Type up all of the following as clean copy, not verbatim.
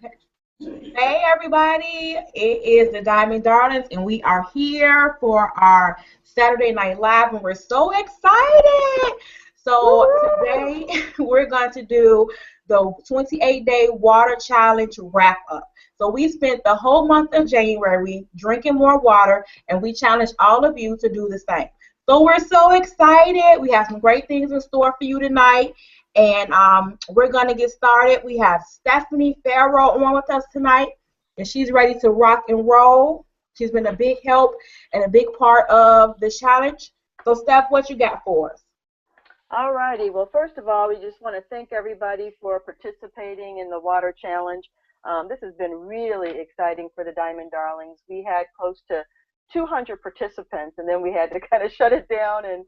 Hey everybody, it is the Diamond Darlings, and we are here for our Saturday Night Live, and we're so excited. So Woo! today we're going to do the 28-day water challenge wrap up. So we spent the whole month of January drinking more water, and we challenge all of you to do the same. So we're so excited. We have some great things in store for you tonight. And we're going to get started. We have Stephanie Farrow on with us tonight, and she's ready to rock and roll. She's been a big help and a big part of the challenge. So, Steph, what you got for us? All righty. Well, first of all, we just want to thank everybody for participating in the water challenge. This has been really exciting for the Diamond Darlings. We had close to 200 participants, and then we had to kind of shut it down and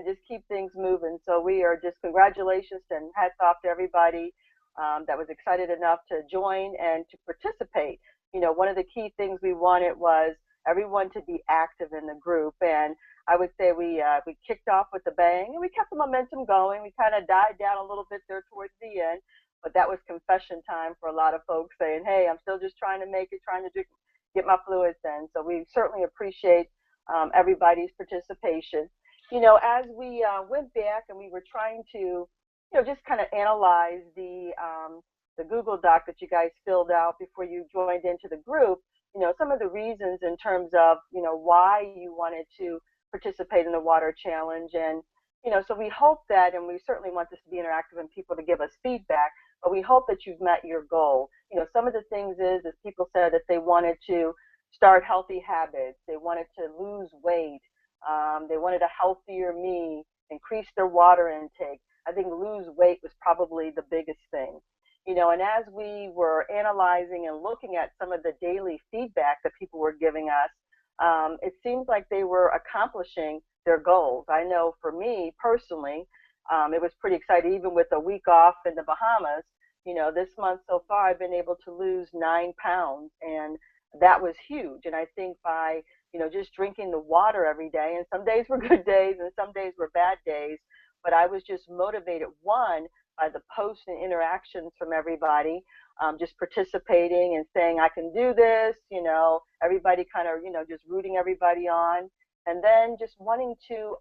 just keep things moving. So we are just congratulations and hats off to everybody that was excited enough to join and to participate. You know, one of the key things we wanted was everyone to be active in the group, and I would say we kicked off with a bang, and we kept the momentum going. We kind of died down a little bit there towards the end, but that was confession time for a lot of folks saying, "Hey, I'm still just trying to make it, trying to get my fluids in." So we certainly appreciate everybody's participation. You know, as we went back and we were trying to, just kind of analyze the Google Doc that you guys filled out before you joined into the group, some of the reasons in terms of, why you wanted to participate in the water challenge. And, so we hope that, and we certainly want this to be interactive and people to give us feedback, but we hope that you've met your goal. Some of the things is people said that they wanted to start healthy habits, they wanted to lose weight, they wanted a healthier me, increase their water intake. I think lose weight was probably the biggest thing. And as we were analyzing and looking at some of the daily feedback that people were giving us, it seems like they were accomplishing their goals. I know for me personally, it was pretty exciting, even with a week off in the Bahamas. This month so far, I've been able to lose 9 pounds, and that was huge. And I think by, just drinking the water every day, and some days were good days and some days were bad days, but I was just motivated, one, by the posts and interactions from everybody, just participating and saying, I can do this, everybody kind of, just rooting everybody on. And then just wanting to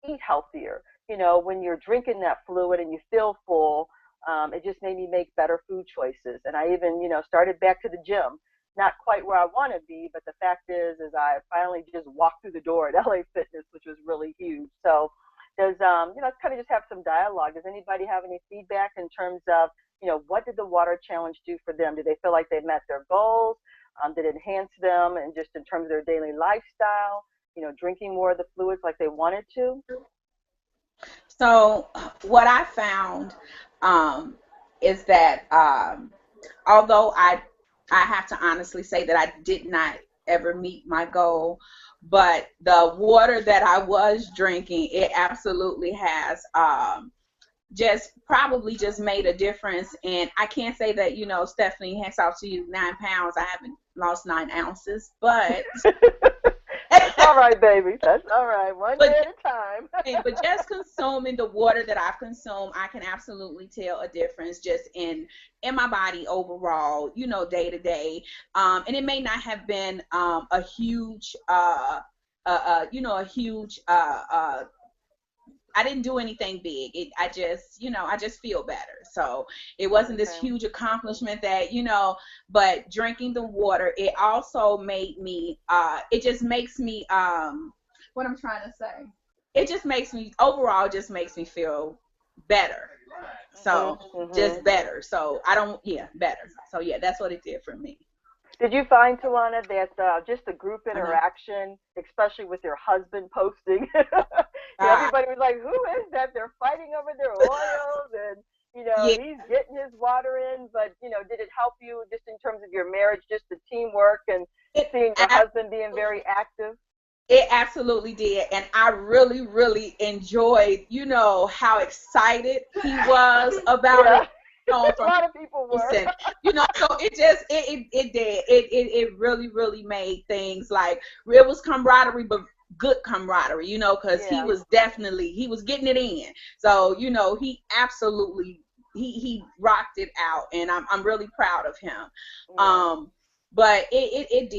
eat healthier. When you're drinking that fluid and you feel full, it just made me make better food choices. And I even, started back to the gym. Not quite where I want to be, but the fact is I finally just walked through the door at LA Fitness, which was really huge. So does, let's kind of just have some dialogue. Does anybody have any feedback in terms of, what did the water challenge do for them? Do they feel like they met their goals? Did it enhance them and just in terms of their daily lifestyle, drinking more of the fluids like they wanted to? So, what I found is that although I have to honestly say that I did not ever meet my goal, but the water that I was drinking, it absolutely has just probably just made a difference. And I can't say that, Stephanie, hats off to you, 9 pounds. I haven't lost 9 ounces, but That's all right, baby. That's all right. One day but at a time. but just consuming the water that I've consumed, I can absolutely tell a difference just in my body overall, day to day. And it may not have been a huge, a huge. I didn't do anything big. I just feel better. So it wasn't this Okay. huge accomplishment that, but drinking the water, it also made me, it just makes me, what I'm trying to say, it just makes me, overall, just makes me feel better. So Mhm. Mhm. just better. So I don't, yeah, better. So yeah, that's what it did for me. Did you find, Tawana, that just the group Uh-huh. interaction, especially with your husband posting, Uh, everybody was like, "Who is that? They're fighting over their oils, and yeah, he's getting his water in." But did it help you just in terms of your marriage, just the teamwork and it, seeing your husband being very active? It absolutely did. And I really, really enjoyed, how excited he was about it, Yeah, a from lot of people posts were. and, so it just, it did. It really, really made things like, it was camaraderie, but good camaraderie, because Yeah. he was getting it in. So, he absolutely, he rocked it out, and I'm really proud of him. Yeah. But it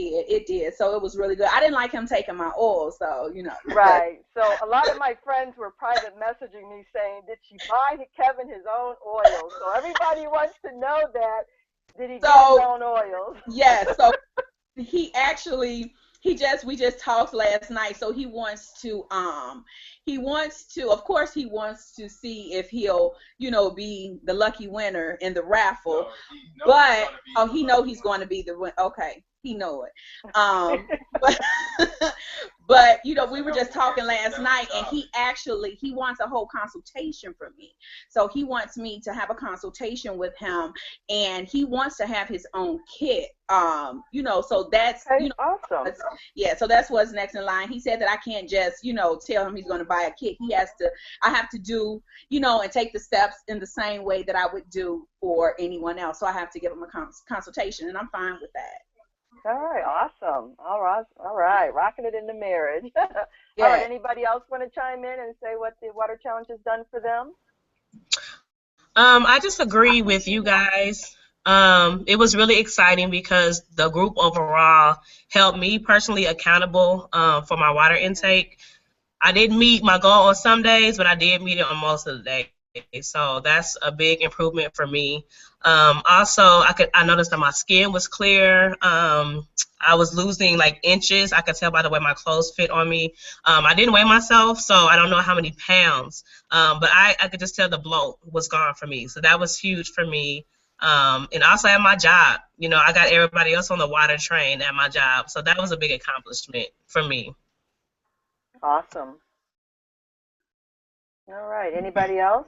did. So it was really good. I didn't like him taking my oil, so Right. So a lot of my friends were private messaging me saying, did she buy Kevin his own oil? So everybody wants to know that. Did he get his So own oils? yeah, so he actually we just talked last night, so he wants to of course he wants to see if he'll be the lucky winner in the raffle. But he know he's going to be the winner. Okay, he know it. But but we were just talking last night, and he wants a whole consultation from me. So he wants me to have a consultation with him, and he wants to have his own kit. So that's Okay, awesome. yeah, so that's what's next in line. He said that I can't just tell him he's going to buy a kit. I have to do and take the steps in the same way that I would do for anyone else. So I have to give him a consultation, and I'm fine with that. All right, awesome. All right, rocking it in the marriage. Yeah. All right, anybody else want to chime in and say what the water challenge has done for them? I just agree with you guys. It was really exciting because the group overall held me personally accountable for my water intake. I didn't meet my goal on some days, but I did meet it on most of the days. So that's a big improvement for me. Also, I noticed that my skin was clear. I was losing like inches. I could tell by the way my clothes fit on me. I didn't weigh myself, so I don't know how many pounds. But I could just tell the bloat was gone for me. So that was huge for me. And also at my job, I got everybody else on the water train at my job. So that was a big accomplishment for me. Awesome. All right, anybody else?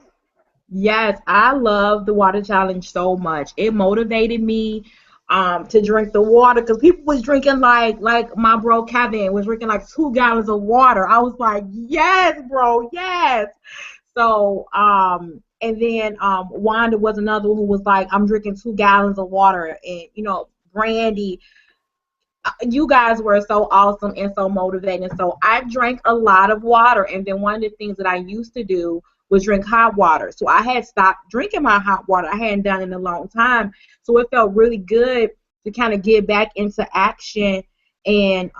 Yes, I love the water challenge so much. It motivated me to drink the water, because people was drinking like my bro Kevin was drinking like 2 gallons of water. I was like, yes, bro, yes. So and then Wanda was another one who was like, I'm drinking 2 gallons of water, and Brandy. You guys were so awesome and so motivating. So I drank a lot of water, and then one of the things that I used to do was drink hot water. So I had stopped drinking my hot water. I hadn't done it in a long time. So it felt really good to kind of get back into action and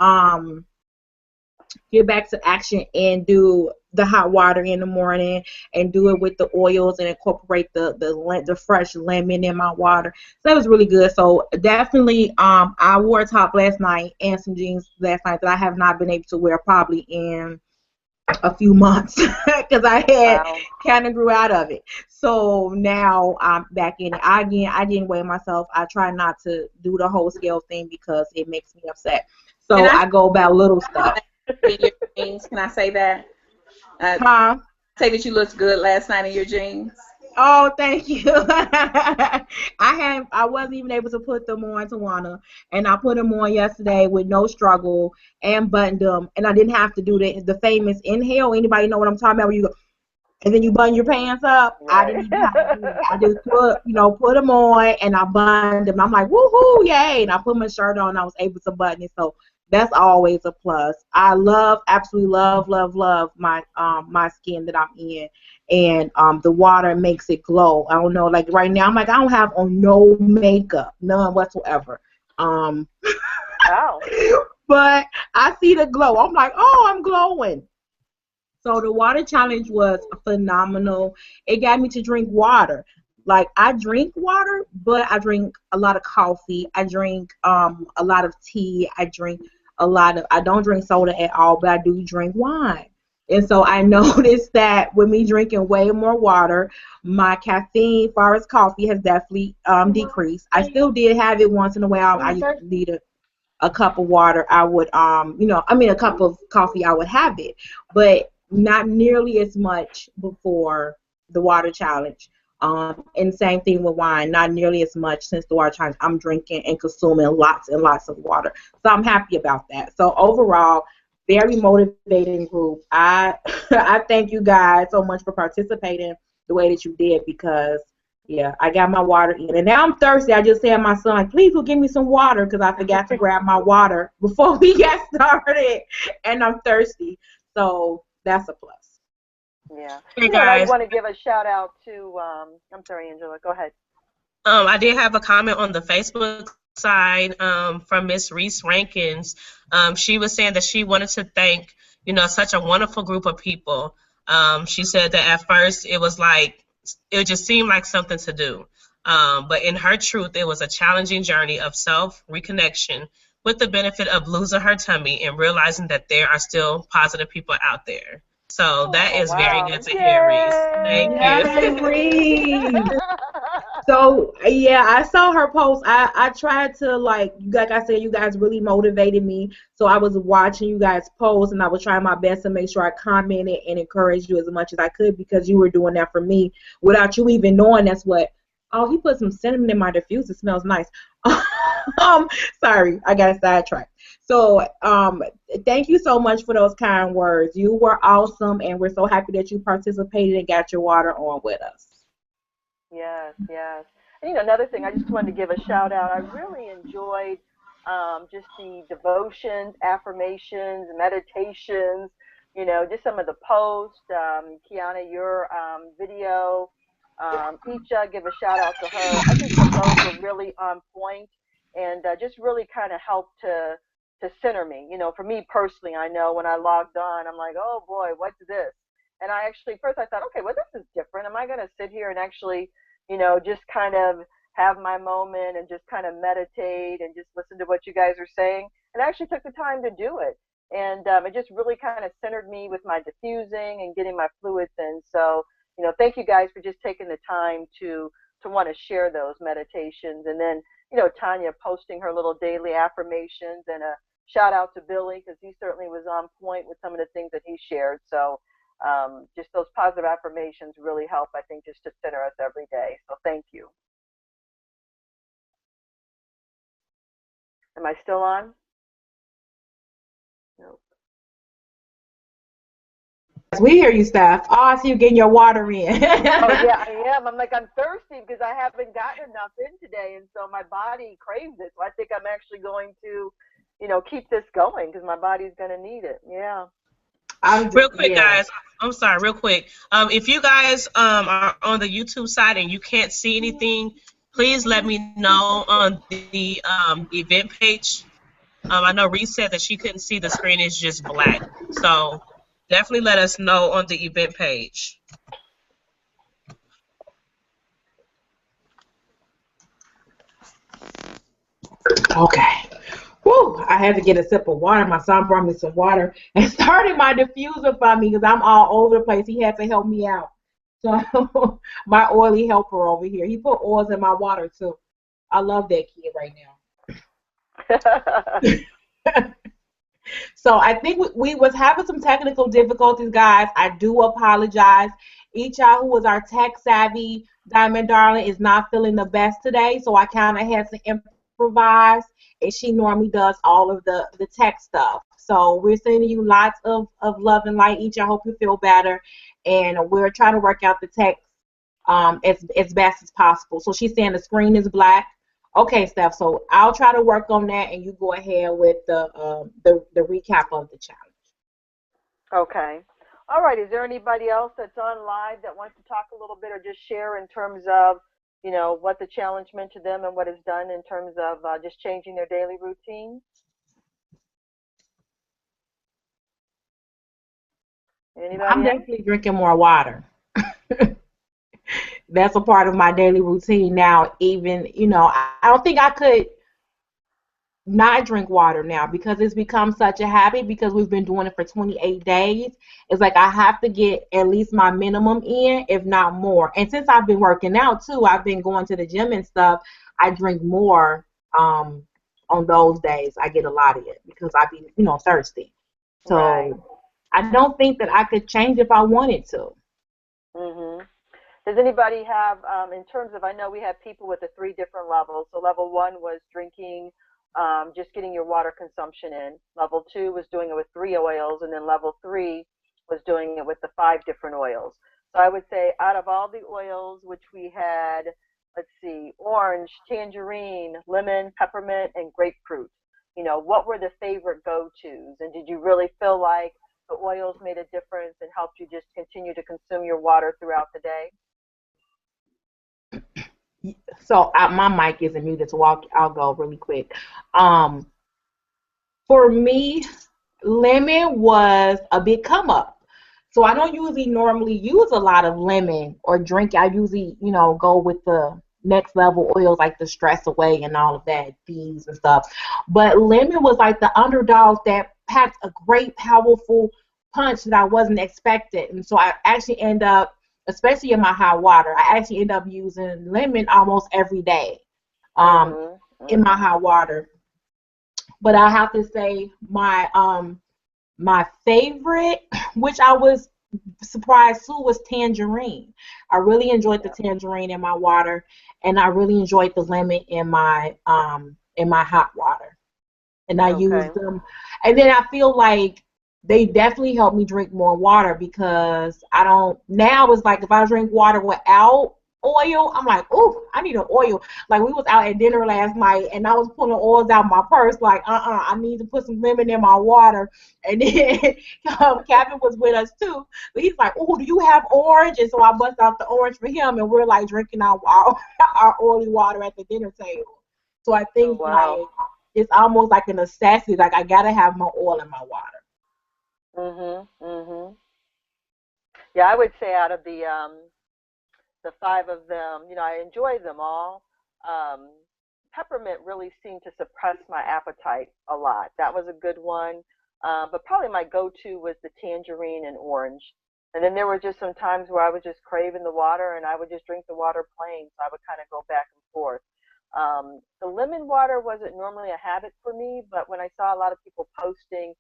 do the hot water in the morning, and do it with the oils, and incorporate the fresh lemon in my water. So that was really good. So definitely I wore a top last night and some jeans last night that I have not been able to wear probably in a few months because I had Wow. kind of grew out of it. So now I'm back in it. Again, I didn't weigh myself. I try not to do the whole scale thing because it makes me upset. So I go about little stuff. Can I say that? Say that you looked good last night in your jeans. Oh, thank you. I wasn't even able to put them on, Tawana, and I put them on yesterday with no struggle and buttoned them, and I didn't have to do the famous inhale. Anybody know what I'm talking about? Where you go and then you button your pants up. Right. I didn't even have to do that. I just put them on, and I buttoned them. I'm like, woohoo, yay! And I put my shirt on. And I was able to button it. So that's always a plus. I absolutely love my skin that I'm in, and the water makes it glow. I don't know, like right now, I'm like, I don't have on no makeup, none whatsoever. Wow. But I see the glow. I'm like, oh, I'm glowing. So the water challenge was phenomenal. It got me to drink water. Like, I drink water, but I drink a lot of coffee. I drink a lot of tea. I don't drink soda at all, but I do drink wine. And so I noticed that with me drinking way more water, my caffeine, as far as coffee, has definitely decreased. I still did have it once in a while. I used to need a cup of water. I would, a cup of coffee, I would have it, but not nearly as much before the water challenge. And same thing with wine, not nearly as much since the water challenge. I'm drinking and consuming lots and lots of water. So I'm happy about that. So overall, very motivating group. I I thank you guys so much for participating the way that you did, because yeah, I got my water in. And now I'm thirsty. I just said to my son, like, please go give me some water, because I forgot to grab my water before we got started. And I'm thirsty. So that's a plus. Yeah. Hey And I guys, want to give a shout out to, I'm sorry, Angela, go ahead. I did have a comment on the Facebook side from Miss Reese Rankins. She was saying that she wanted to thank, such a wonderful group of people. She said that at first it was like, it just seemed like something to do. But in her truth, it was a challenging journey of self reconnection with the benefit of losing her tummy and realizing that there are still positive people out there. So that Oh, is very wow. good to hear, Reese. Thank you. Yes, Reese. Yay! So yeah, I saw her post. I tried to like I said, you guys really motivated me. So I was watching you guys post, and I was trying my best to make sure I commented and encouraged you as much as I could because you were doing that for me without you even knowing that's what. Oh, he put some cinnamon in my diffuser. It smells nice. um, Sorry, I got sidetracked. So thank you so much for those kind words. You were awesome, and we're so happy that you participated and got your water on with us. Yes, yes. And another thing, I just wanted to give a shout out. I really enjoyed just the devotions, affirmations, meditations, just some of the posts. Kiana, your video. Icha, give a shout out to her. I think that those were really on point and just really kind of helped to center me. For me personally, I know when I logged on, I'm like, oh boy, what's this? And I actually, first I thought, okay, well, this is different. Am I going to sit here and actually just kind of have my moment and just kind of meditate and just listen to what you guys are saying. And I actually took the time to do it. And it just really kind of centered me with my diffusing and getting my fluids in. So, thank you guys for just taking the time to want to share those meditations. And then, Tanya posting her little daily affirmations and a shout out to Billy because he certainly was on point with some of the things that he shared. So just those positive affirmations really help, I think, just to center us every day. So thank you. Am I still on? Nope. We hear you, Steph. Oh, I see you getting your water in. Oh yeah, I am. I'm like I'm thirsty because I haven't gotten enough in today, and so my body craves it. So I think I'm actually going to, keep this going because my body's going to need it. Yeah. Real quick, Yeah. guys. I'm sorry, real quick. If you guys are on the YouTube side and you can't see anything, please let me know on the event page. I know Reese said that she couldn't see the screen is just black. So definitely let us know on the event page. Okay. Whew, I had to get a sip of water. My son brought me some water and started my diffuser for me because I'm all over the place. He had to help me out. So my oily helper over here. He put oils in my water too. I love that kid right now. So I think we was having some technical difficulties, guys. I do apologize. Each y'all who was our tech savvy Diamond Darling is not feeling the best today, so I kind of had to improvise, and she normally does all of the tech stuff. So we're sending you lots of love and light. Each, I hope you feel better, and we're trying to work out the tech as best as possible. So she's saying the screen is black. Okay, Steph. So I'll try to work on that, and you go ahead with the recap of the challenge. Okay. All right. Is there anybody else that's on live that wants to talk a little bit or just share in terms of, what the challenge meant to them and what it's done in terms of just changing their daily routine? I'm Anybody else? definitely drinking more water. That's a part of my daily routine now. Even I don't think I could not drink water now because it's become such a habit because we've been doing it for 28 days. It's like I have to get at least my minimum in, if not more. And since I've been working out too, I've been going to the gym and stuff. I drink more on those days. I get a lot of it because I be thirsty. Right. So I don't think that I could change if I wanted to. Mhm. Does anybody have, in terms of, I know we have people with the three different levels. So level one was drinking, just getting your water consumption in. Level two was doing it with 3 oils, and then level three was doing it with the 5 different oils. So I would say out of all the oils, which we had, let's see, orange, tangerine, lemon, peppermint, and grapefruit, what were the favorite go-tos? And did you really feel like, the oils made a difference and helped you just continue to consume your water throughout the day? So my mic isn't muted, so I'll go really quick. Um, for me, lemon was a big come up. So I don't usually normally use a lot of lemon or drink. I usually, go with the next level oils like the Stress Away and all of that, thieves and stuff. But lemon was like the underdog that packed a great, powerful punch that I wasn't expecting. And so I actually end up, especially in my hot water, I actually end up using lemon almost every day in my hot water. But I have to say my favorite, which I was surprised too, was tangerine. I really enjoyed the tangerine in my water, and I really enjoyed the lemon in my hot water. And I used them. And then I feel like they definitely help me drink more water because now it's like if I drink water without oil, I'm like, ooh, I need an oil. Like we was out at dinner last night and I was pulling oils out my purse like, I need to put some lemon in my water. And then Kevin was with us too. But he's like, oh, do you have orange? And so I bust out the orange for him and we're like drinking our oily water at the dinner table. So I think like it's almost like a necessity. Like I gotta have my oil in my water. Yeah, I would say out of the 5 of them, I enjoy them all. Peppermint really seemed to suppress my appetite a lot. That was a good one. But probably my go-to was the tangerine and orange. And then there were just some times where I was just craving the water and I would just drink the water plain. So I would kind of go back and forth. The lemon water wasn't normally a habit for me, but when I saw a lot of people posting,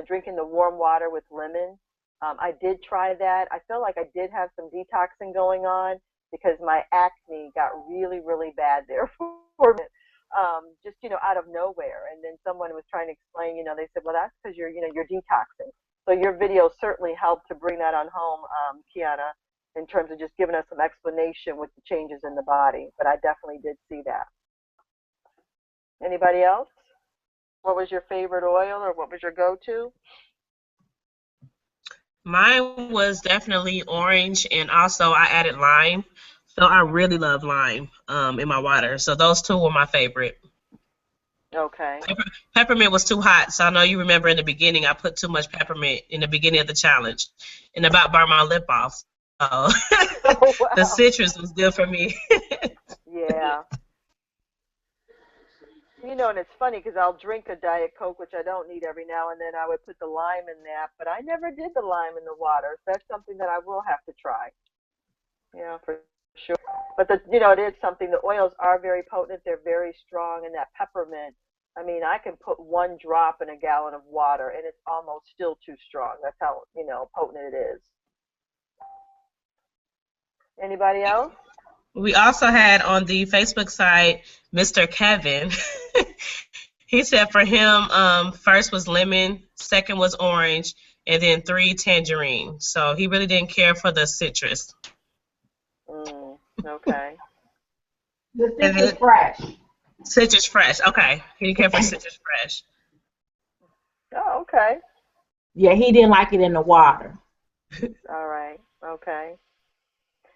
drinking the warm water with lemon, I did try that. I feel like I did have some detoxing going on because my acne got really, really bad there for me, just, out of nowhere. And then someone was trying to explain, they said, well, that's because you're detoxing. So your video certainly helped to bring that on home, Kiana, in terms of just giving us some explanation with the changes in the body. But I definitely did see that. Anybody else? What was your favorite oil or what was your go-to? Mine was definitely orange, and also I added lime. So I really love lime in my water. So those two were my favorite. Okay. Peppermint was too hot, so I know you remember in the beginning I put too much peppermint in the beginning of the challenge, and about burned my lip off. So Oh, wow. the citrus was good for me. Yeah. And it's funny because I'll drink a Diet Coke, which I don't need every now and then. I would put the lime in that, but I never did the lime in the water. So that's something that I will have to try. Yeah, for sure. But it is something. The oils are very potent. They're very strong, and that peppermint. I mean, I can put 1 drop in a gallon of water, and it's almost still too strong. That's how potent it is. Anybody else? We also had on the Facebook site Mr. Kevin. He said for him, first was lemon, second was orange, and then 3 tangerine. So he really didn't care for the citrus. Okay. The citrus fresh. Citrus fresh. Okay. He didn't care for citrus fresh. Oh, okay. Yeah, he didn't like it in the water. All right. Okay.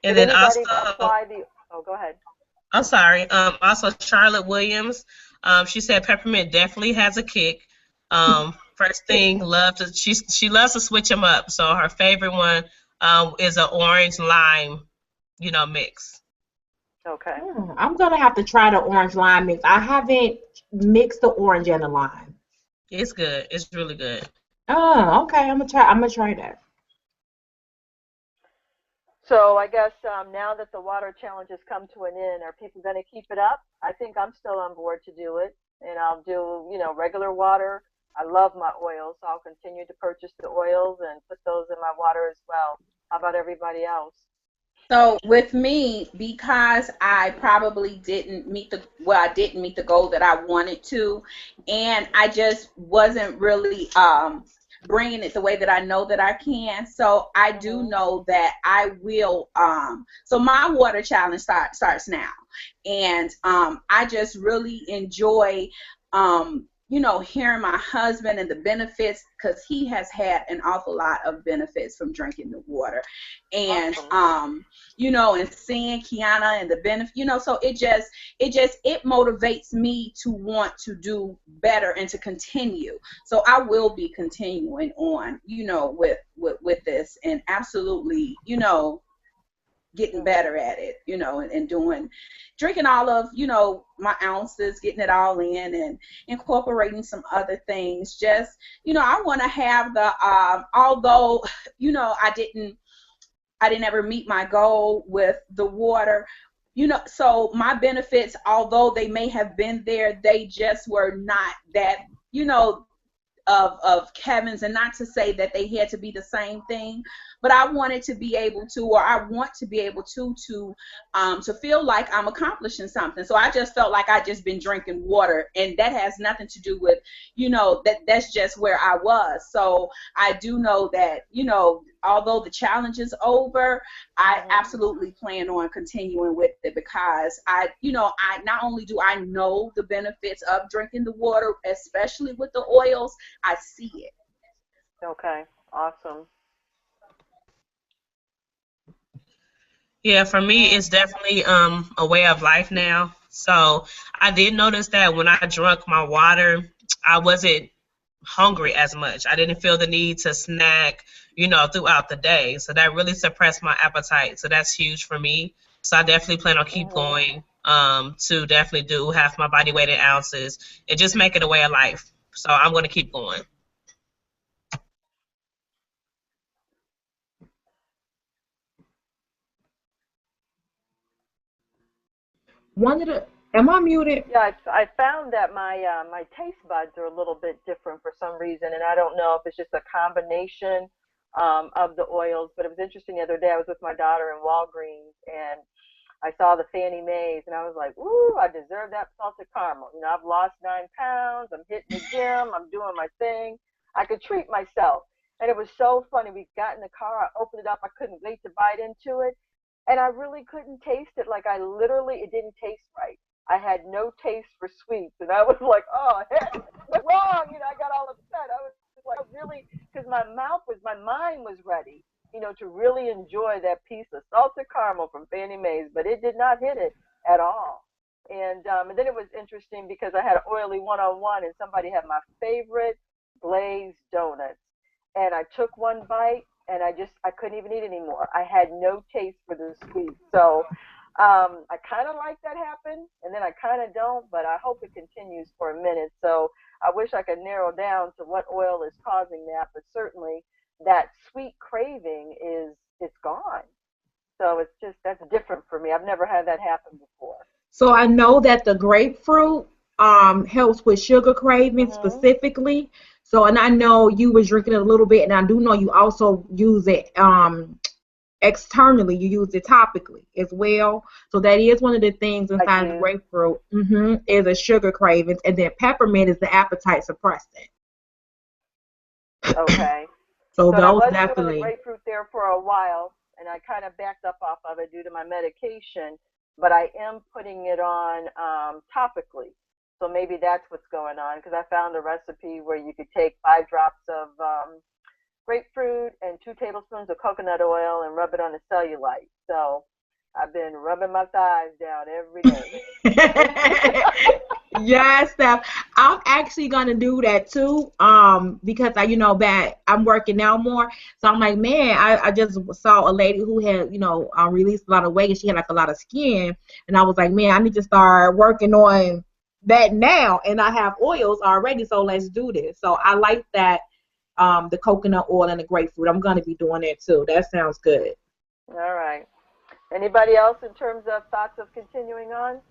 And Did then anybody also, apply the? Oh, go ahead. I'm sorry. Also Charlotte Williams. She said peppermint definitely has a kick. First thing, she loves to switch them up. So her favorite one is an orange lime, mix. Okay. I'm gonna have to try the orange lime mix. I haven't mixed the orange and the lime. It's good. It's really good. Oh, okay. I'm gonna try that. So I guess now that the water challenge has come to an end, are people going to keep it up? I think I'm still on board to do it, and I'll do regular water. I love my oils, so I'll continue to purchase the oils and put those in my water as well. How about everybody else? So with me, because I probably didn't meet the goal that I wanted to, and I just wasn't really bringing it the way that I know that I can. So I do know that I will. So my water challenge starts now, and I just really enjoy hearing my husband and the benefits, because he has had an awful lot of benefits from drinking the water. And Awesome. and seeing Kiana and the benefit, so it motivates me to want to do better and to continue. So I will be continuing on, with this, and absolutely, getting better at it, and drinking all of, my ounces, getting it all in, and incorporating some other things. Just, I want to have the, although, I didn't ever meet my goal with the water, so my benefits, although they may have been there, they just were not that, of Kevin's, and not to say that they had to be the same thing, but I wanted to be able to, or I want to be able to feel like I'm accomplishing something. So I just felt like I just been drinking water, and that has nothing to do with, that's just where I was. So I do know that, although the challenge is over, I absolutely plan on continuing with it, because I not only do I know the benefits of drinking the water, especially with the oils, I see it. Okay, awesome. Yeah, for me, it's definitely a way of life now. So I did notice that when I drank my water, I wasn't hungry as much. I didn't feel the need to snack, throughout the day. So that really suppressed my appetite. So that's huge for me. So I definitely plan on keep going to definitely do half my body weight in ounces and just make it a way of life. So I'm going to keep going. Am I muted? Yeah, I found that my taste buds are a little bit different for some reason, and I don't know if it's just a combination of the oils. But it was interesting the other day. I was with my daughter in Walgreens, and I saw the Fannie Mae's, and I was like, "Ooh, I deserve that salted caramel." I've lost 9 pounds. I'm hitting the gym. I'm doing my thing. I could treat myself, and it was so funny. We got in the car. I opened it up. I couldn't wait to bite into it, and I really couldn't taste it. Like, it didn't taste right. I had no taste for sweets, and I was like, "Oh, heck, what's wrong?" I got all upset. I was like, really, because my mind was ready, to really enjoy that piece of salted caramel from Fannie Mae's, but it did not hit it at all. And then it was interesting because I had an oily one-on-one, and somebody had my favorite glazed donuts, and I took one bite, and I couldn't even eat anymore. I had no taste for the sweet. So I kind of like that happen, and then I kind of don't, but I hope it continues for a minute. So I wish I could narrow down to what oil is causing that, but certainly that sweet craving it's gone. So that's different for me. I've never had that happen before. So I know that the grapefruit helps with sugar craving Mhm. specifically. So, and I know you was drinking it a little bit, and I do know you also use it externally. You use it topically as well. So that is one of the things I inside the do. grapefruit is a sugar craving, and then peppermint is the appetite suppressant. Okay. So So and I those was doing the definitely. grapefruit there for a while, and I kind of backed up off of it due to my medication, but I am putting it on topically. So maybe that's what's going on, because I found a recipe where you could take 5 drops of grapefruit and 2 tablespoons of coconut oil and rub it on the cellulite. So I've been rubbing my thighs down every day. Yes, Steph. I'm actually gonna do that too. Because that I'm working now more. So I'm like, man, I just saw a lady who had, released a lot of weight, and she had like a lot of skin. And I was like, man, I need to start working on that now. And I have oils already, so let's do this. So I like that, the coconut oil and the grapefruit. I'm gonna be doing that too. That sounds good. All right. Anybody else in terms of thoughts of continuing on?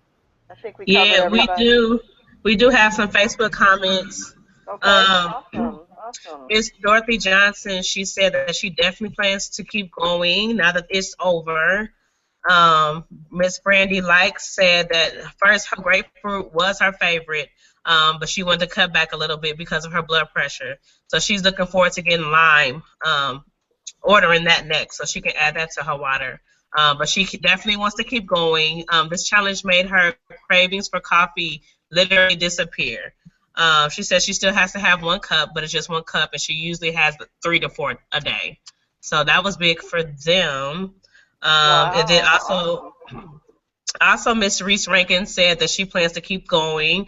I think we covered Yeah, we everybody. do. We do have some Facebook comments. Okay, Um, awesome, awesome. Miss Dorothy Johnson, she said that she definitely plans to keep going now that it's over. Miss Brandy Likes said that first her grapefruit was her favorite, but she wanted to cut back a little bit because of her blood pressure. So she's looking forward to getting lime, ordering that next, so she can add that to her water. But she definitely wants to keep going. This challenge made her cravings for coffee literally disappear. She says she still has to have 1 cup, but it's just 1 cup, and she usually has 3 to 4 a day. So that was big for them. And then Wow, also, awesome. also Miss Reese Rankin said that she plans to keep going.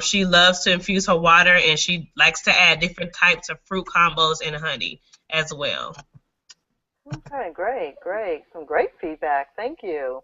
She loves to infuse her water, and she likes to add different types of fruit combos and honey as well. Okay, great, great. Some great feedback. Thank you.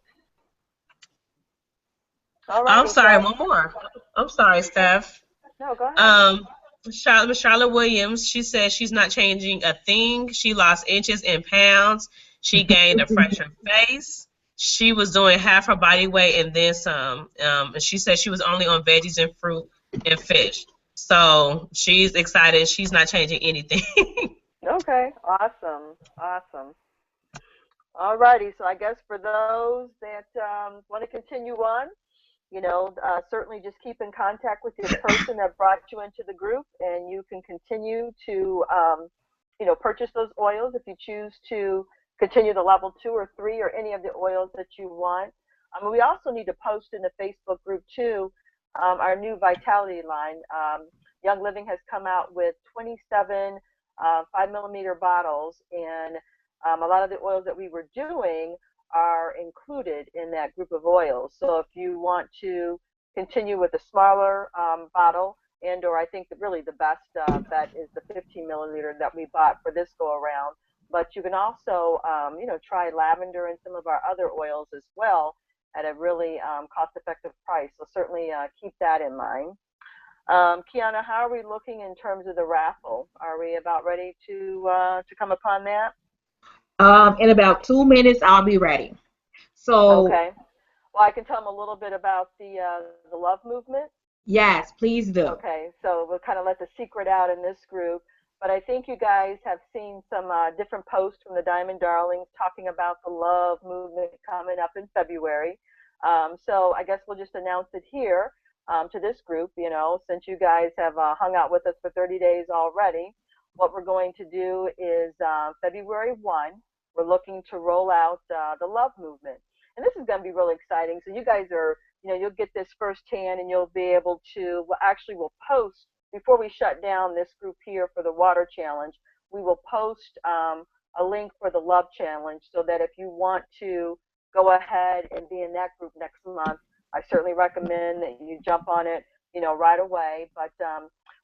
I'm Alrighty, so sorry, one more. I'm sorry, okay. Steph. No, go ahead. Um, Charlotte Williams, she says she's not changing a thing. She lost inches and pounds. She gained a fresher face. She was doing half her body weight and then some. And she said she was only on veggies and fruit and fish. So she's excited. She's not changing anything. Okay, awesome, awesome. Alrighty, so I guess for those that want to continue on, certainly just keep in contact with your person that brought you into the group, and you can continue to, purchase those oils if you choose to continue the level 2 or 3 or any of the oils that you want. We also need to post in the Facebook group too our new Vitality line. Young Living has come out with 27 5 millimeter bottles, and a lot of the oils that we were doing are included in that group of oils. So if you want to continue with a smaller bottle, and or I think that really the best bet is the 15 milliliter that we bought for this go around. But you can also, try lavender and some of our other oils as well at a really cost-effective price. So certainly keep that in mind. Kiana, how are we looking in terms of the raffle? Are we about ready to come upon that? In about 2 minutes, I'll be ready. So, Okay. Well, I can tell them a little bit about the love movement. yes, please do. Okay, so we'll kind of let the secret out in this group. But I think you guys have seen some different posts from the Diamond Darlings talking about the love movement coming up in February. So I guess we'll just announce it here to this group, since you guys have hung out with us for 30 days already. What we're going to do is February 1, we're looking to roll out the love movement. And this is going to be really exciting. So you guys are, you'll get this firsthand, and you'll be able to, well, actually we'll post, before we shut down this group here for the water challenge, we will post a link for the love challenge, so that if you want to go ahead and be in that group next month, I certainly recommend that you jump on it, right away. But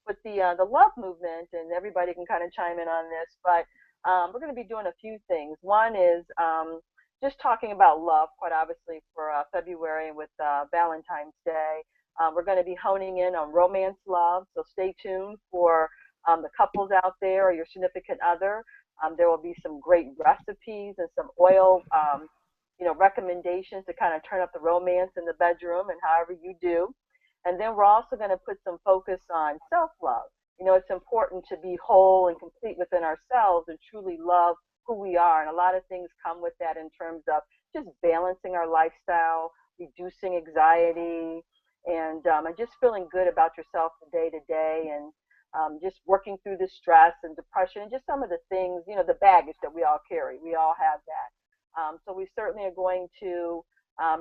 with the love movement, and everybody can kind of chime in on this, but we're going to be doing a few things. One is just talking about love, quite obviously, for February with Valentine's Day. We're going to be honing in on romance love, so stay tuned for the couples out there or your significant other. There will be some great recipes and some oil, recommendations to kind of turn up the romance in the bedroom and however you do. And then we're also going to put some focus on self-love. It's important to be whole and complete within ourselves and truly love who we are. And a lot of things come with that in terms of just balancing our lifestyle, reducing anxiety, and just feeling good about yourself from day to day, and just working through the stress and depression and just some of the things, the baggage that we all carry. We all have that. So we certainly are going to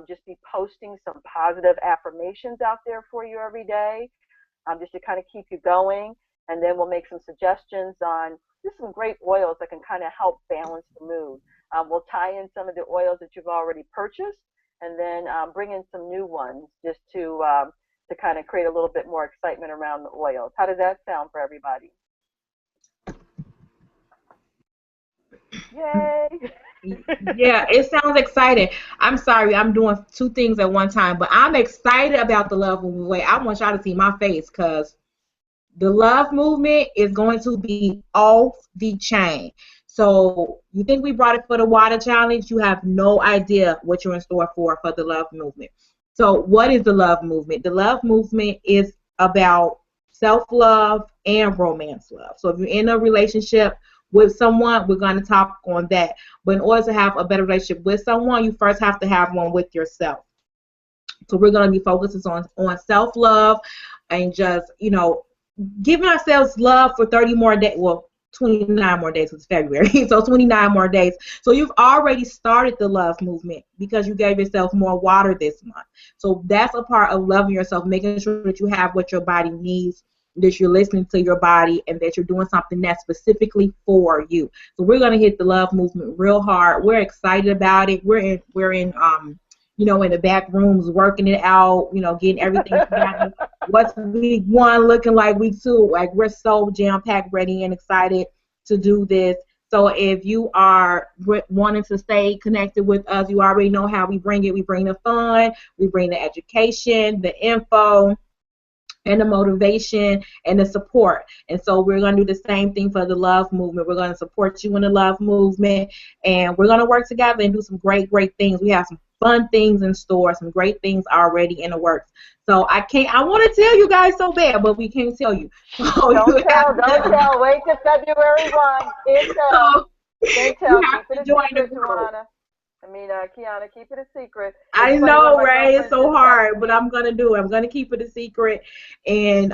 just be posting some positive affirmations out there for you every day, just to kind of keep you going. And then we'll make some suggestions on just some great oils that can kind of help balance the mood. We'll tie in some of the oils that you've already purchased, and then bring in some new ones just to kind of create a little bit more excitement around the oils. How does that sound for everybody? Yay! Yeah, it sounds exciting. I'm sorry, I'm doing two things at one time, but I'm excited about the love movement. Wait, I want y'all to see my face, because the love movement is going to be off the chain. So you think we brought it for the water challenge? You have no idea what you're in store for the love movement. So what is the love movement? The love movement is about self-love and romance love. So if you're in a relationship with someone, we're going to talk on that. But in order to have a better relationship with someone, you first have to have one with yourself. So we're going to be focusing on self-love and just, giving ourselves love for 30 more days. Well, 29 more days. It's February, so 29 more days. So you've already started the love movement because you gave yourself more water this month. So that's a part of loving yourself, making sure that you have what your body needs, that you're listening to your body, and that you're doing something that's specifically for you. So we're gonna hit the love movement real hard. We're excited about it. We're in in the back rooms working it out, getting everything together. What's week one looking like week two? Like, we're so jam-packed, ready, and excited to do this. So if you are wanting to stay connected with us, you already know how we bring it. We bring the fun, we bring the education, the info, and the motivation and the support. And so we're going to do the same thing for the love movement. We're going to support you in the love movement, and we're going to work together and do some great things. We have some fun things in store, some great things already in the works. So I want to tell you guys so bad, but we can't tell you. So don't tell. Wait till February 1. Can't tell. So Can't tell. you have Keep to it a join the secret, group. Tawana. Kiana, keep it a secret. I know, right? It's so hard, but I'm gonna do it. I'm gonna keep it a secret, and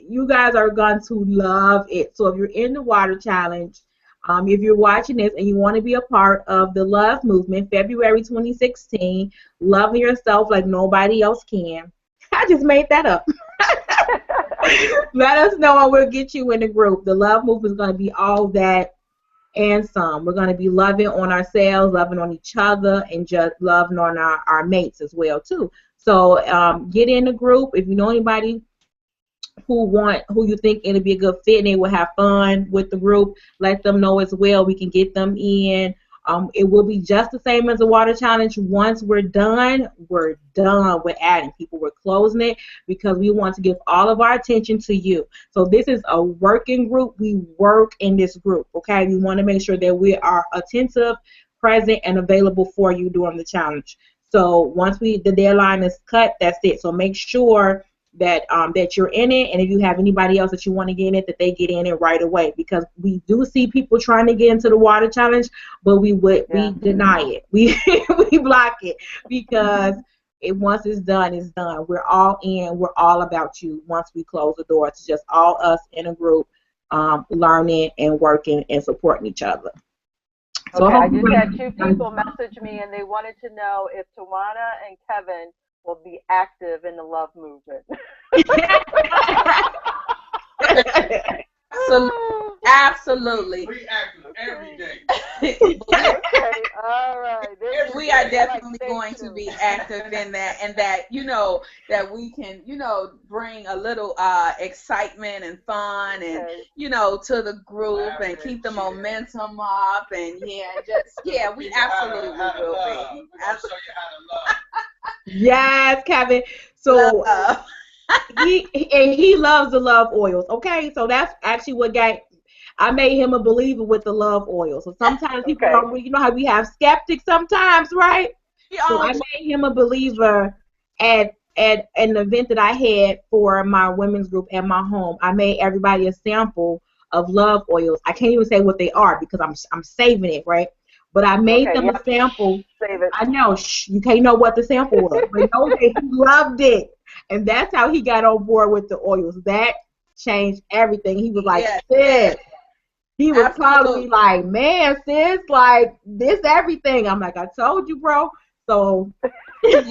you guys are going to love it. So if you're in the water challenge, if you're watching this and you want to be a part of the love movement, February 2016, loving yourself like nobody else can. I just made that up. Let us know and we'll get you in the group. The love movement is going to be all that and some. We're going to be loving on ourselves, loving on each other, and just loving on our mates as well too. So get in the group. If you know anybody who you think it'll be a good fit and they will have fun with the group, let them know as well. We can get them in. It will be just the same as the water challenge. Once we're done with adding people. We're closing it because we want to give all of our attention to you. So this is a working group. We work in this group, okay? We want to make sure that we are attentive, present, and available for you during the challenge. So once the deadline is cut, that's it. So make sure that you're in it, and if you have anybody else that you want to get in it, that they get in it right away, because we do see people trying to get into the water challenge, but we deny it. We block it because once it's done, it's done. We're all in. We're all about you. Once we close the door, it's just all us in a group, learning and working and supporting each other. So okay, I just had 2 people message me, and they wanted to know if Tawana and Kevin will be active in the love movement. Absolutely. We active every day. Okay, all right. We are definitely going to be active in that, and that that we can bring a little excitement and fun and to the group and keep the momentum up, and we absolutely will be. We're gonna show you how to love. Yes, Kevin. So he loves the love oils. Okay, so that's actually what I made him a believer with the love oil. So sometimes people don't, how we have skeptics sometimes, right? So I made him a believer at an event that I had for my women's group at my home. I made everybody a sample of love oils. I can't even say what they are because I'm saving it, right? But I made them a sample. Save it. I know, you can't know what the sample was, but know that he loved it. And that's how he got on board with the oils. That changed everything. He was like, sis. He was calling me like, man, sis, like, this everything. I'm like, I told you, bro. So, she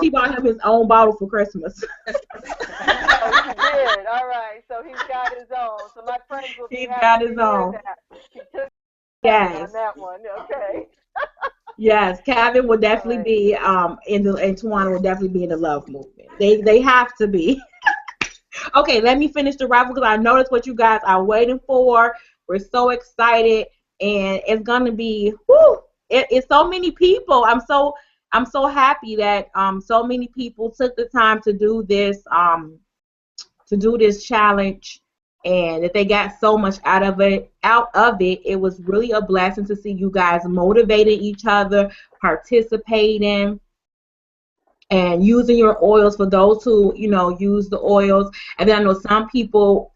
bought him his own bottle for Christmas. Oh, he did. All right. So he's got his own. So my friends will be happy got his own. That. He took yes. on that one. Okay. Yes, Kevin will definitely be and Tawana will definitely be in the love movement. They have to be. Okay, let me finish the raffle because I know that's what you guys are waiting for. We're so excited, and it's gonna be it's so many people. I'm so happy that so many people took the time to do this challenge, and that they got so much out of it. It was really a blessing to see you guys motivating each other, participating, and using your oils for those who use the oils. And then I know some people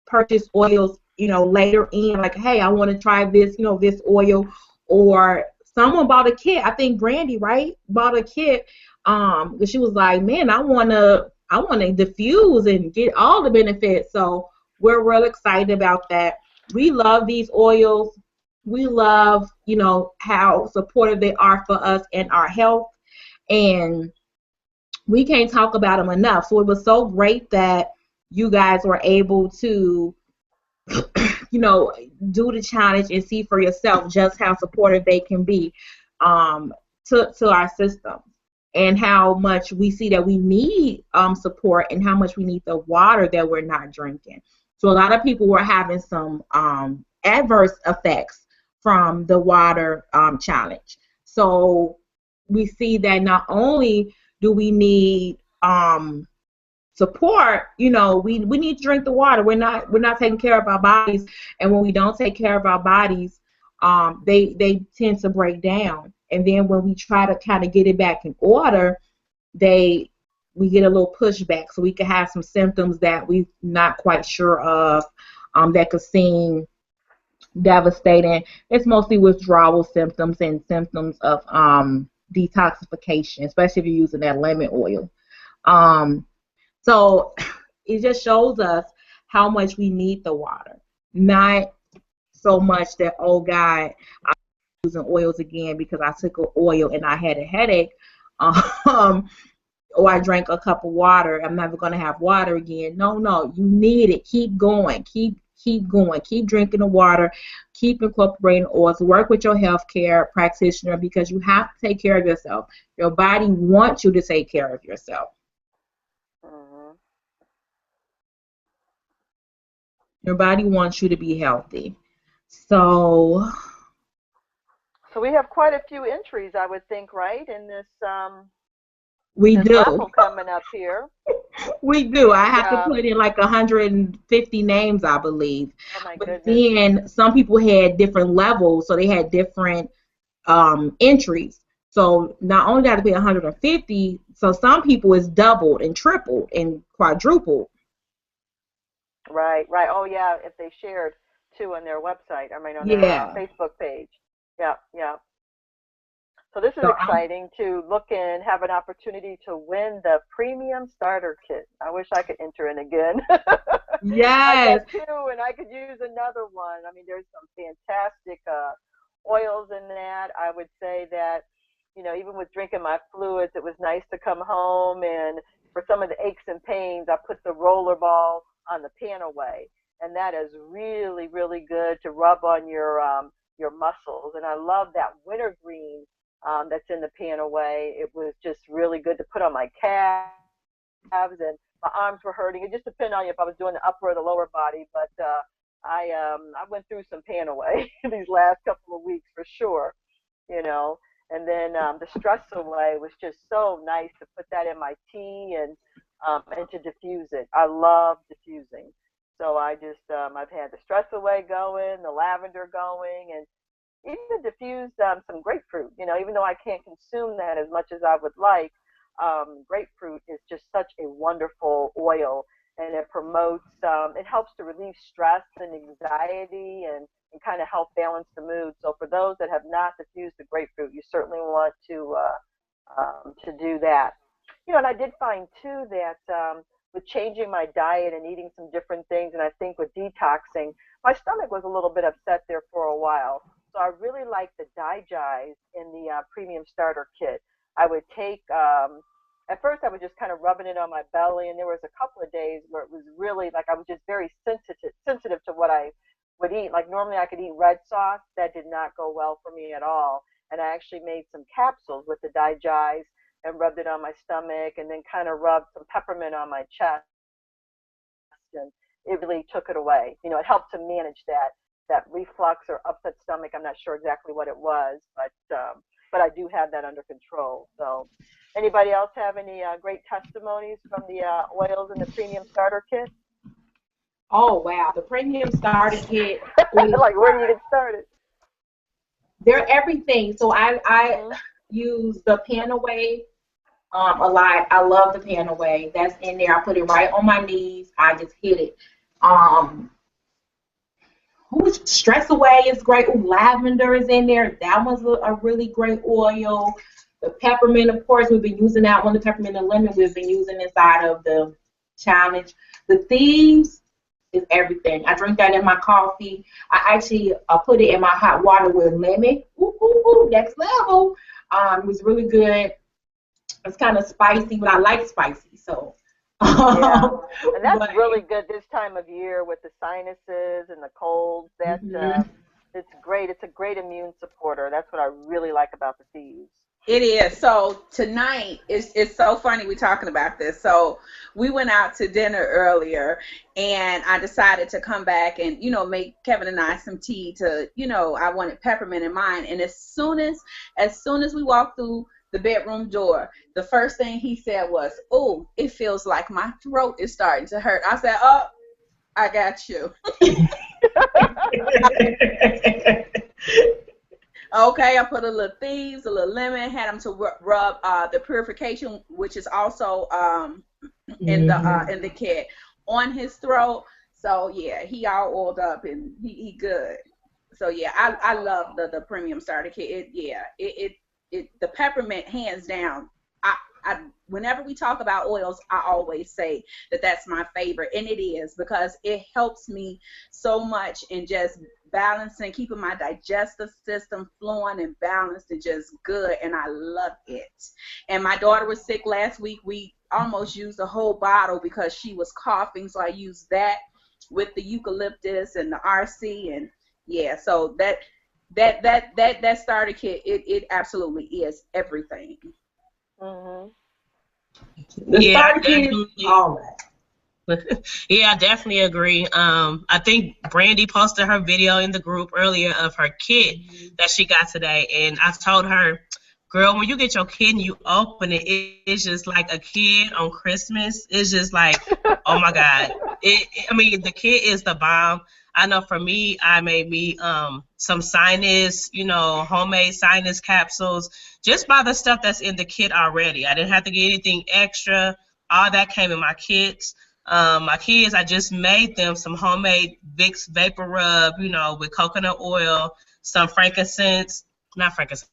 purchase oils later in, like, hey, I want to try this this oil, or someone bought a kit. I think Brandy, right, bought a kit because she was like, man, I want to diffuse and get all the benefits. So we're real excited about that. We love these oils. We love, you know, how supportive they are for us and our health. And we can't talk about them enough. So it was so great that you guys were able to, you know, do the challenge and see for yourself just how supportive they can be to our system, and how much we see that we need support, and how much we need the water that we're not drinking. So a lot of people were having some adverse effects from the water challenge. So we see that not only do we need support, you know, we need to drink the water. We're not taking care of our bodies, and when we don't take care of our bodies, they tend to break down. And then when we try to kind of get it back in order, we get a little pushback. So we can have some symptoms that we're not quite sure of, that could seem devastating. It's mostly withdrawal symptoms and symptoms of detoxification, especially if you're using that lemon oil. So it just shows us how much we need the water. Not so much that, oh God, I'm using oils again because I took an oil and I had a headache, or I drank a cup of water, I'm never going to have water again. No, you need it. Keep going. Keep going. Keep drinking the water. Keep incorporating oils. Work with your healthcare practitioner, because you have to take care of yourself. Your body wants you to take care of yourself. Your body wants you to be healthy. So we have quite a few entries, I would think, right, in this we this do. raffle coming up here. We do. I have to put in like 150 names, I believe. Oh my but goodness. Then some people had different levels, so they had different entries. So not only got to be 150, so some people is doubled and tripled and quadrupled. Right. Oh yeah, if they shared too on their website, I mean on their Facebook page. Yeah. So this is exciting to look and have an opportunity to win the premium starter kit. I wish I could enter in again. Yes. I got two, and I could use another one. I mean, there's some fantastic oils in that. I would say that, you know, even with drinking my fluids, it was nice to come home, and for some of the aches and pains, I put the roller ball on the pan away, and that is really, really good to rub on your muscles. And I love that wintergreen that's in the pan away. It was just really good to put on my calves, and my arms were hurting. It just depended on if I was doing the upper or the lower body, but I went through some pan away these last couple of weeks for sure, you know. And then the stress away was just so nice to put that in my tea and to diffuse it. I love diffusing. So I just, I've had the stress away going, the lavender going, and even diffused some grapefruit. You know, even though I can't consume that as much as I would like, grapefruit is just such a wonderful oil, and it promotes, it helps to relieve stress and anxiety, and kind of help balance the mood. So for those that have not diffused the grapefruit, you certainly want to do that. You know, and I did find too that with changing my diet and eating some different things, and I think with detoxing, my stomach was a little bit upset there for a while. So I really like the Digest in the premium starter kit. I would take, at first I was just kind of rubbing it on my belly, and there was a couple of days where it was really like I was just very sensitive to what I would eat. Like normally I could eat red sauce. That did not go well for me at all. And I actually made some capsules with the Digest and rubbed it on my stomach, and then kind of rubbed some peppermint on my chest, and it really took it away. You know, it helped to manage that reflux or upset stomach. I'm not sure exactly what it was, but I do have that under control. So anybody else have any great testimonies from the oils in the premium starter kit? Oh wow, the premium starter kit. Like, where do you get started? They're everything. So I use the pan away a lot. I love the pan away. That's in there. I put it right on my knees. I just hit it. Stress away is great. Ooh, lavender is in there. That one's a really great oil. The peppermint, of course, we've been using that one. The peppermint and lemon we've been using inside of the challenge. The thieves is everything. I drink that in my coffee. I actually put it in my hot water with lemon. Ooh, ooh, ooh, next level. It was really good. It's kind of spicy, but I like spicy. So, Yeah, and that's but really good this time of year with the sinuses and the colds. That mhm. it's great. It's a great immune supporter. That's what I really like about the teas. It is. So tonight, it's so funny we talking about this. So we went out to dinner earlier, and I decided to come back and, make Kevin and I some tea to, I wanted peppermint in mine. And as soon as we walked through the bedroom door, the first thing he said was, "Oh, it feels like my throat is starting to hurt." I said, "Oh, I got you." Okay, I put a little thieves, a little lemon, had him to rub the purification, which is also in the kit, on his throat. So yeah, he all oiled up and he good. So yeah, I love the premium starter kit. It the peppermint hands down. I whenever we talk about oils, I always say that that's my favorite, and it is because it helps me so much in just balancing, keeping my digestive system flowing and balanced and just good, and I love it. And my daughter was sick last week. We almost used a whole bottle because she was coughing, so I used that with the eucalyptus and the RC, and yeah, so that starter kit, it absolutely is everything. Mhm. The Yeah, I starter kit is definitely. all that. Yeah, I definitely agree. I think Brandy posted her video in the group earlier of her kit that she got today, and I told her, "Girl, when you get your kit and you open it, it's just like a kid on Christmas. It's just like, oh my God! I mean, the kit is the bomb. I know for me, I made me some sinus, homemade sinus capsules just by the stuff that's in the kit already. I didn't have to get anything extra. All that came in my kits. My kids, I just made them some homemade Vicks Vapor Rub, with coconut oil, some frankincense, not frankincense,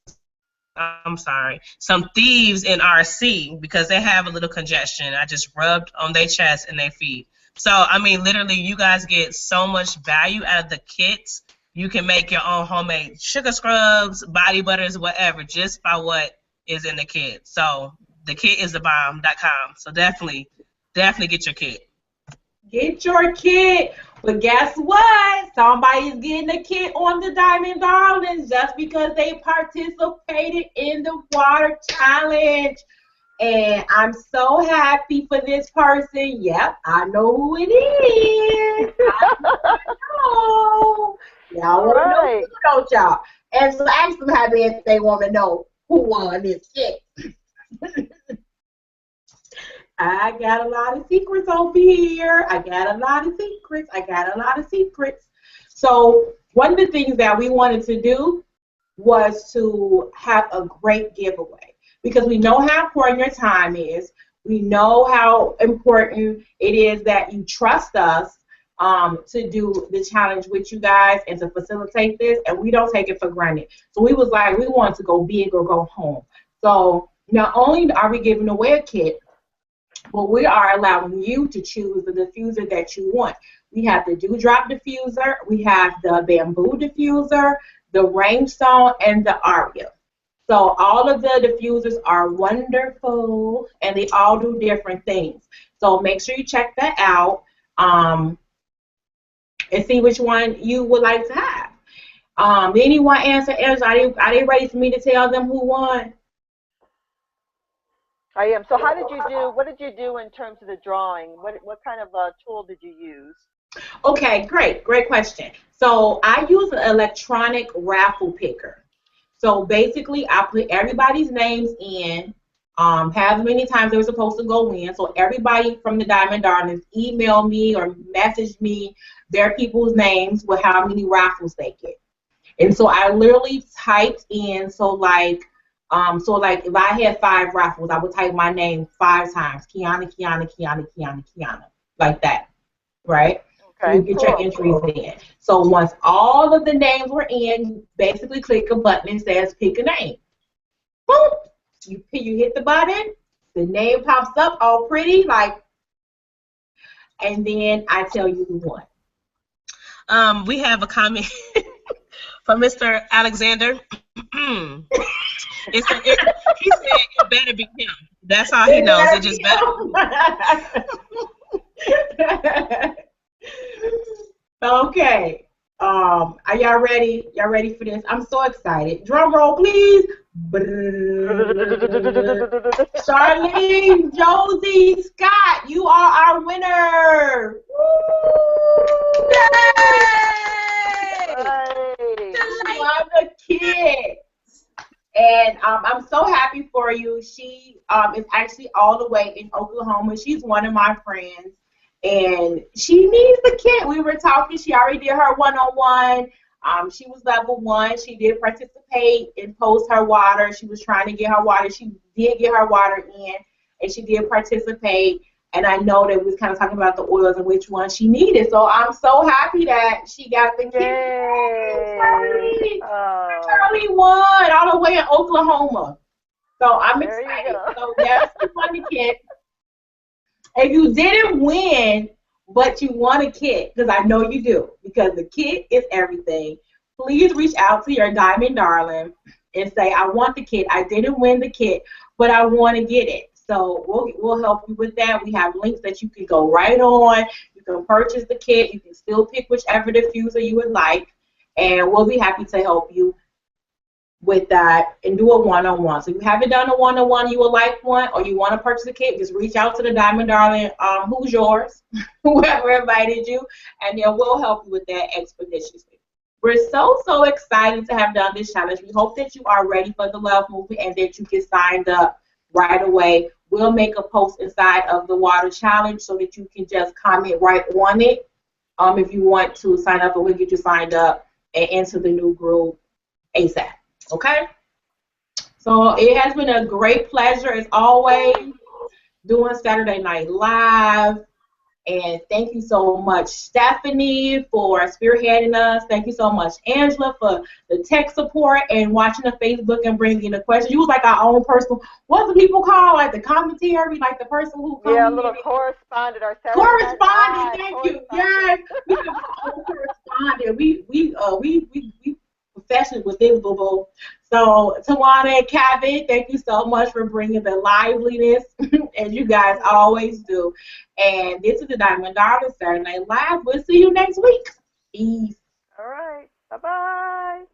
I'm sorry, some thieves in RC because they have a little congestion. I just rubbed on their chest and their feet. So, I mean, literally, you guys get so much value out of the kits. You can make your own homemade sugar scrubs, body butters, whatever, just by what is in the kit. So, the kit is the bomb.com. So, definitely get your kit. Get your kit. But guess what? Somebody's getting a kit on the Diamond Darlings just because they participated in the water challenge. And I'm so happy for this person. Yep, I know who it is. I know. Y'all All want to know right. who, don't y'all? And so ask them how if they want to know who won this kit. I got a lot of secrets over here. I got a lot of secrets. I got a lot of secrets. So one of the things that we wanted to do was to have a great giveaway because we know how important your time is. We know how important it is that you trust us to do the challenge with you guys and to facilitate this, and we don't take it for granted. So we was like, we want to go big or go home. So not only are we giving away a kit, but we are allowing you to choose the diffuser that you want. We have the dewdrop diffuser, we have the bamboo diffuser, the rainstone, and the aria. So all of the diffusers are wonderful, and they all do different things. So make sure you check that out and see which one you would like to have. Did anyone answer, Angela? Are they ready for me to tell them who won? I am. So how did you do? What did you do in terms of the drawing? What kind of tool did you use? Okay, great question. So I use an electronic raffle picker. So basically, I put everybody's names in, however many times they were supposed to go in. So everybody from the Diamond Darlings email me or message me their people's names with how many raffles they get. And so I literally typed in, so like if I had 5 raffles, I would type my name 5 times, Kiana, Kiana, Kiana, Kiana, Kiana, like that, right? So you Okay, get your cool. entries in. So once all of the names were in, you basically click a button that says pick a name. Boom! You hit the button, the name pops up all pretty, and then I tell you who won. We have a comment from Mr. Alexander. He said it better be him. That's all he knows. It just better be him. Okay. Are y'all ready? Y'all ready for this? I'm so excited. Drum roll, please. Charlene Josie Scott, you are our winner. You are the kid. And I'm so happy for you. She is actually all the way in Oklahoma. She's one of my friends. And she needs the kit. We were talking. She already did her one-on-one. She was level 1. She did participate and post her water. She was trying to get her water. She did get her water in, and she did participate. And I know that we was kind of talking about the oils and which one she needed. So I'm so happy that she got the kit. Charlie won all the way in Oklahoma. So I'm excited. So that's the funny kit. If you didn't win, but you want a kit, because I know you do, because the kit is everything, please reach out to your Diamond Darling and say, I want the kit. I didn't win the kit, but I want to get it. So we'll help you with that. We have links that you can go right on. You can purchase the kit. You can still pick whichever diffuser you would like, and we'll be happy to help you with that and do a one-on-one. So if you haven't done a one-on-one, you would like one, or you want to purchase a kit, just reach out to the Diamond Darling, who's yours, whoever invited you, and then we'll help you with that expeditiously. We're so excited to have done this challenge. We hope that you are ready for the love movement and that you get signed up right away. We'll make a post inside of the water challenge so that you can just comment right on it if you want to sign up, and we'll get you signed up and into the new group ASAP. Okay? So it has been a great pleasure, as always, doing Saturday Night Live. And thank you so much, Stephanie, for spearheading us. Thank you so much, Angela, for the tech support and watching the Facebook and bringing the questions. You was like our own personal, what do people call, like the commentary, like the person who comes a little correspondent or correspondent. Thank you. Yes, we have our own correspondent. We professional with this, boo-boo. So, Tawana and Kevin, thank you so much for bringing the liveliness, as you guys always do. And this is the Diamond Darling Saturday Night Live. We'll see you next week. Peace. All right. Bye-bye.